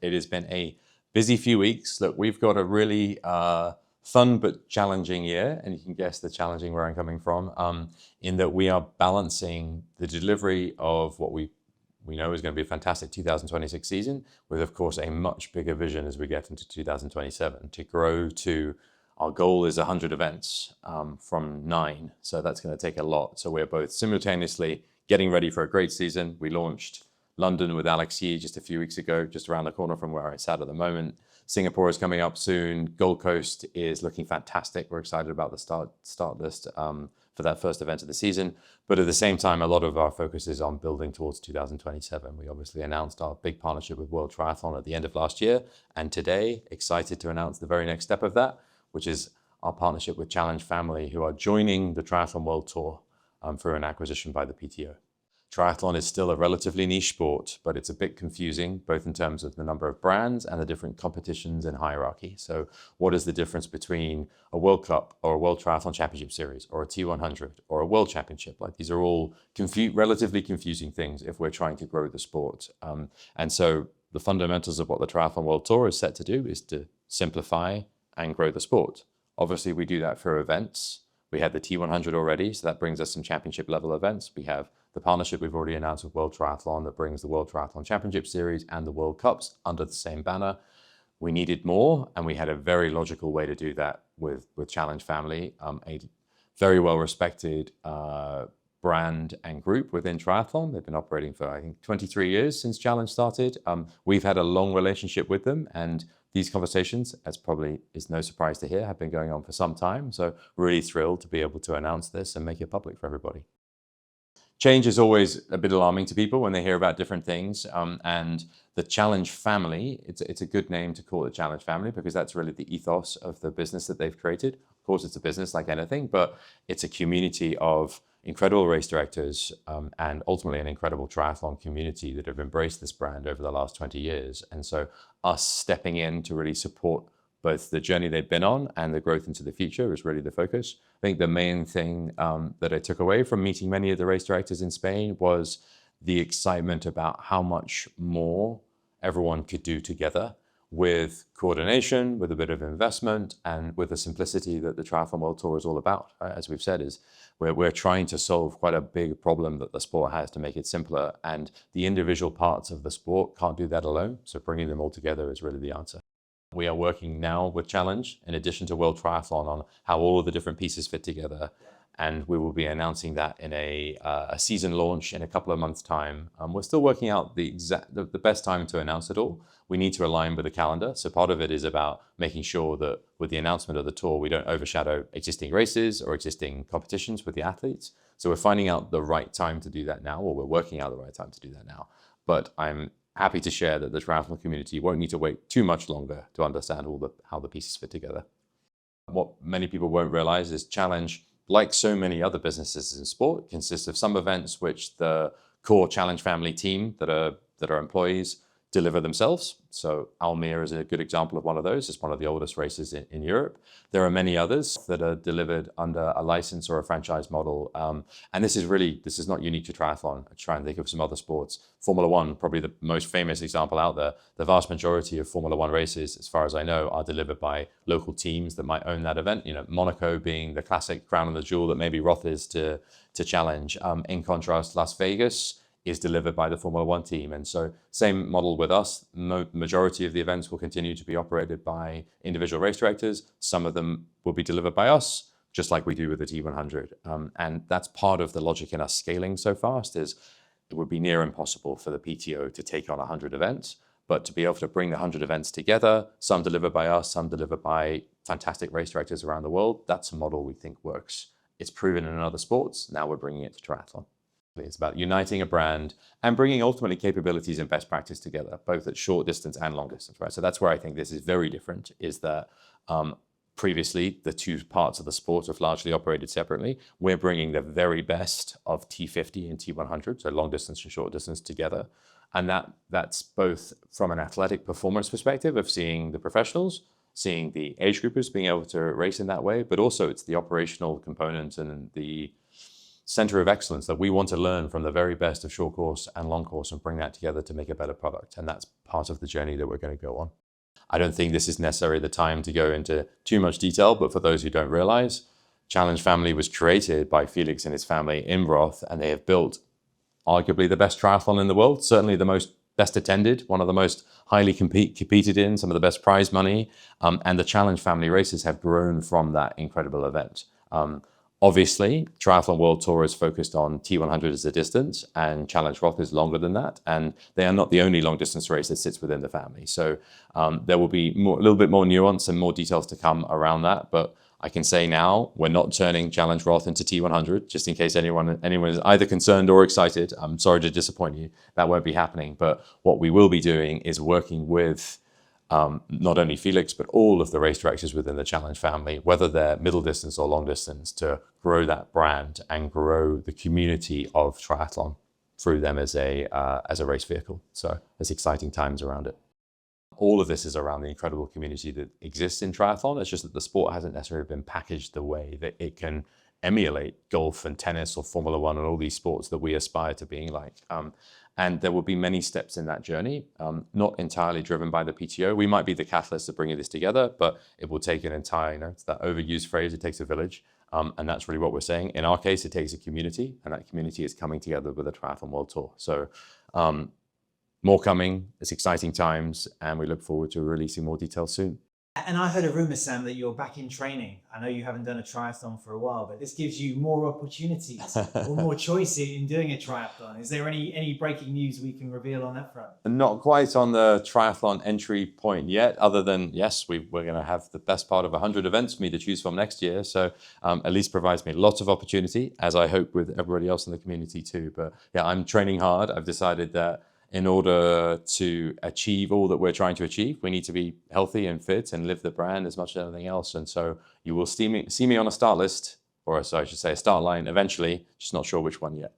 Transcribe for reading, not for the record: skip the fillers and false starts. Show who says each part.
Speaker 1: It has been a busy few weeks. Look, we've got a really fun but challenging year, and you can guess the challenging where I'm coming from, in that we are balancing the delivery of what we know is going to be a fantastic 2026 season with, of course, a much bigger vision as we get into 2027 to grow to, our goal is 100 events from 9. So that's going to take a lot. So we're both simultaneously getting ready for a great season. We launched London with Alex Yee just a few weeks ago, just around the corner from where I sat at the moment. Singapore is coming up soon. Gold Coast is looking fantastic. We're excited about the start list for that first event of the season. But at the same time, a lot of our focus is on building towards 2027. We obviously announced our big partnership with World Triathlon at the end of last year. And today, excited to announce the very next step of that, which is our partnership with Challenge Family, who are joining the Triathlon World Tour for an acquisition by the PTO. Triathlon is still a relatively niche sport, but it's a bit confusing, both in terms of the number of brands and the different competitions and hierarchy. So what is the difference between a World Cup or a World Triathlon Championship Series or a T100 or a World Championship? Like, these are all relatively confusing things if we're trying to grow the sport. And so the fundamentals of what the Triathlon World Tour is set to do is to simplify and grow the sport. Obviously, we do that for events. We had the T100 already, so that brings us some championship level events. We have the partnership we've already announced with World Triathlon that brings the World Triathlon Championship Series and the World Cups under the same banner. We needed more, and we had a very logical way to do that with Challenge Family, a very well respected brand and group within triathlon. They've been operating for, I think, 23 years since Challenge started. We've had a long relationship with them, and these conversations, as probably is no surprise to hear, have been going on for some time. So really thrilled to be able to announce this and make it public for everybody. Change is always a bit alarming to people when they hear about different things. And the Challenge Family, it's a good name to call it Challenge Family, because that's really the ethos of the business that they've created. Of course, it's a business like anything, but it's a community of incredible race directors and ultimately an incredible triathlon community that have embraced this brand over the last 20 years. And so us stepping in to really support both the journey they've been on and the growth into the future is really the focus. I think the main thing that I took away from meeting many of the race directors in Spain was the excitement about how much more everyone could do together with coordination, with a bit of investment, and with the simplicity that the Triathlon World Tour is all about. As we've said, is we're trying to solve quite a big problem that the sport has to make it simpler, and the individual parts of the sport can't do that alone. So bringing them all together is really the answer. We are working now with Challenge, in addition to World Triathlon, on how all of the different pieces fit together. And we will be announcing that in a season launch in a couple of months' time. We're still working out the best time to announce it all. We need to align with the calendar. So part of it is about making sure that with the announcement of the tour, we don't overshadow existing races or existing competitions with the athletes. So we're finding out the right time to do that now, or we're working out the right time to do that now. But I'm happy to share that the triathlon community won't need to wait too much longer to understand how the pieces fit together. What many people won't realize is Challenge, like so many other businesses in sport, consists of some events which the core Challenge Family team that are employees deliver themselves. So Almere is a good example of one of those. It's one of the oldest races in Europe. There are many others that are delivered under a license or a franchise model. And this is not unique to triathlon. I try and think of some other sports. Formula One, probably the most famous example out there. The vast majority of Formula One races, as far as I know, are delivered by local teams that might own that event. You know, Monaco being the classic crown and the jewel that maybe Roth is to Challenge. In contrast, Las Vegas is delivered by the Formula One team. And so same model with us. Majority of the events will continue to be operated by individual race directors. Some of them will be delivered by us, just like we do with the T100. And that's part of the logic in us scaling so fast, is it would be near impossible for the PTO to take on 100 events, but to be able to bring the 100 events together, some delivered by us, some delivered by fantastic race directors around the world, that's a model we think works. It's proven in other sports. Now we're bringing it to triathlon. It's about uniting a brand and bringing ultimately capabilities and best practice together, both at short distance and long distance, right? So that's where I think this is very different, is that previously the two parts of the sport have largely operated separately. We're bringing the very best of T50 and T100, so long distance and short distance together. And that's both from an athletic performance perspective of seeing the professionals, seeing the age groupers being able to race in that way, but also it's the operational component and the center of excellence that we want to learn from the very best of short course and long course and bring that together to make a better product. And that's part of the journey that we're going to go on. I don't think this is necessarily the time to go into too much detail, but for those who don't realize, Challenge Family was created by Felix and his family in Roth, and they have built arguably the best triathlon in the world, certainly the most best attended, one of the most highly competed in, some of the best prize money, and the Challenge Family races have grown from that incredible event. Obviously, Triathlon World Tour is focused on T100 as a distance, and Challenge Roth is longer than that, and they are not the only long distance race that sits within the family. So there will be a little bit more nuance and more details to come around that, but I can say now we're not turning Challenge Roth into T100, just in case anyone is either concerned or excited. I'm sorry to disappoint you. That won't be happening. But what we will be doing is working with not only Felix, but all of the race directors within the Challenge family, whether they're middle distance or long distance, to grow that brand and grow the community of triathlon through them as a race vehicle. So there's exciting times around it. All of this is around the incredible community that exists in triathlon. It's just that the sport hasn't necessarily been packaged the way that it can emulate golf and tennis or Formula One and all these sports that we aspire to being like. And there will be many steps in that journey, not entirely driven by the PTO. We might be the catalyst of bringing this together, but it will take an entire, it's that overused phrase, it takes a village. And that's really what we're saying. In our case, it takes a community, and that community is coming together with the Triathlon World Tour. So more coming, it's exciting times, and we look forward to releasing more details soon.
Speaker 2: And I heard a rumor, Sam, that you're back in training. I know you haven't done a triathlon for a while, but this gives you more opportunities or more choice in doing a triathlon. Is there any breaking news we can reveal on that front?
Speaker 1: Not quite on the triathlon entry point yet, other than, yes, we're going to have the best part of 100 events for me to choose from next year. So at least provides me lots of opportunity, as I hope with everybody else in the community too. But yeah, I'm training hard. I've decided that in order to achieve all that we're trying to achieve, we need to be healthy and fit and live the brand as much as anything else. And so you will see me on a start list, or so I should say a start line eventually, just not sure which one yet.